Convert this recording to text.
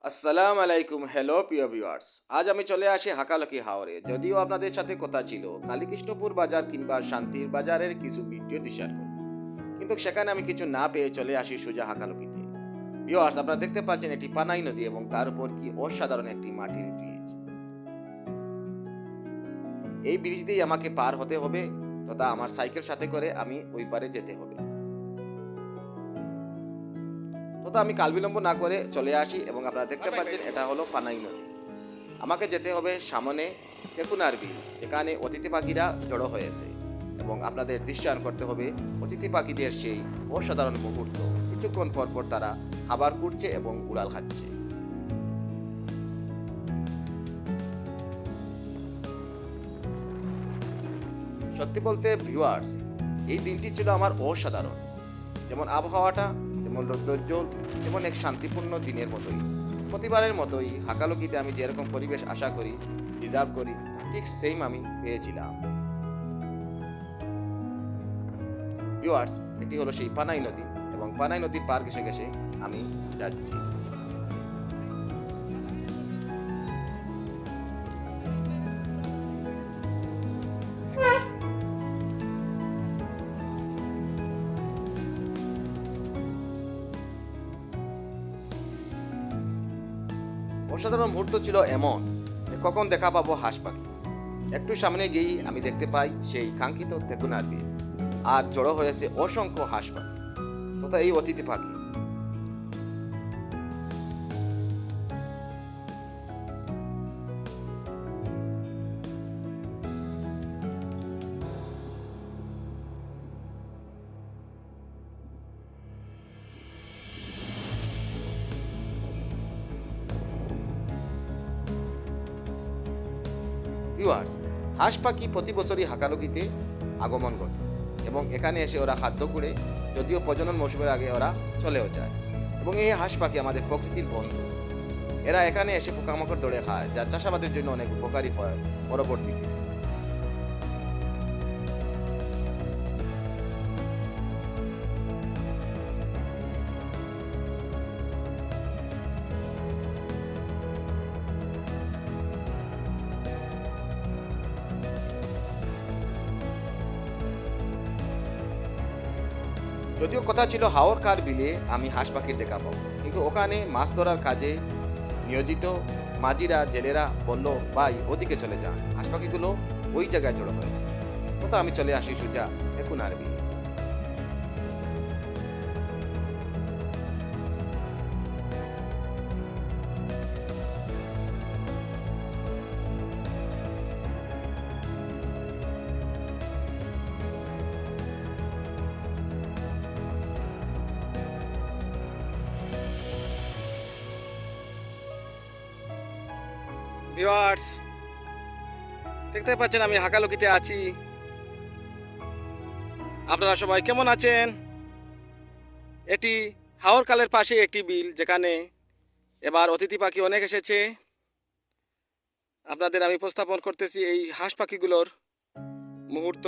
আসসালামু আলাইকুম, হ্যালো প্রিয় ভিউয়ার্স। আজ আমি চলে আসি হাকালকি হাওরে। যদিও আপনাদের সাথে কথা ছিল কালীকৃষ্ণপুর বাজার কিংবা শান্তির বাজারের কিছু ভিডিও শেয়ার করব, কিন্তু সেখানে আমি কিছু না পেয়ে চলে আসি সোজা হাকালকিতে। ভিউয়ার্স, আপনারা দেখতে পাচ্ছেন এটি পানাই নদী এবং তার উপর কি অসাধারণ একটি মাটির ব্রিজ। এই ব্রিজ দিয়ে আমাকে পার হতে হবে, তথা আমার সাইকেল সাথে করে আমি ওই পারে যেতে হবে। তথা আমি কাল বিলম্ব না করে চলে আসি এবং আপনারা দেখতে পাচ্ছেন এটা হলো পানাই নদী। আমাকে যেতে হবে সামনে তেকুনার বিল, যেখানে অতিথি পাখিরা জড়ো হয়েছে এবং আপনাদের দৃশ্যায়ন করতে হবে অতিথি পাখিদের সেই অসাধারণ মুহূর্ত। কিছুক্ষণ পর পর তারা খাবার কুড়ছে এবং উড়াল খাচ্ছে। সত্যি বলতে ভিউয়ার্স, এই দিনটি ছিল আমার অসাধারণ। যেমন আবহাওয়াটা, তেমন রৌদ্রোজ্জ্বল, তেমন এক শান্তিপূর্ণ দিনের মতোই। প্রতিবারের মতোই হাকালকিতে আমি যেরকম পরিবেশ আশা করি, ডিজার্ভ করি, ঠিক সেম আমি পেয়েছিলাম। ভিউয়ার্স, এটি হলো সেই পানাই নদী এবং পানাই নদীর পার ঘেসে ঘেসে আমি যাচ্ছি। অসাধারণ মুহূর্ত ছিল এমন যে কখন দেখা পাবো হাঁস পাখি। একটু সামনে গিয়েই আমি দেখতে পাই সেই কাঙ্ক্ষিত তেকুনার বিল, আর জড়ো হয়েছে অসংখ্য হাঁস পাখি তথা এই অতিথি পাখি। ভিউয়ার্স, হাঁস পাখি প্রতি বছরই হাকালকিতে আগমন ঘটে এবং এখানে এসে ওরা খাদ্য কুড়ে, যদিও প্রজনন মৌসুমের আগে ওরা চলেও যায়। এবং এই হাঁস পাখি আমাদের প্রকৃতির বন্ধু। এরা এখানে এসে পোকামাকড় ধরে খায়, যা চাষাবাদের জন্য অনেক উপকারী হয় পরবর্তীতে। যদিও কথা ছিল হাওর কার বিলে আমি হাঁস পাখির দেখা পাবো, কিন্তু ওখানে মাছ ধরার কাজে নিয়োজিত মাঝিরা, জেলেরা বলল, ভাই ওদিকে চলে যান, হাঁস পাখিগুলো ওই জায়গায় জড়ো হয়েছে। তো আমি চলে আসি সোজা দেখুন আর বিয়ে। ভিউয়ার্স, দেখতে পাচ্ছেন আমি হাকালকিতে আছি। আপনারা সবাই কেমন আছেন? এটি হাওর কালের পাশে একটি বিল, যেখানে এবার অতিথি পাখি অনেক এসেছে। আপনাদের আমি উপস্থাপন করতেছি এই হাঁস পাখিগুলোর মুহূর্ত।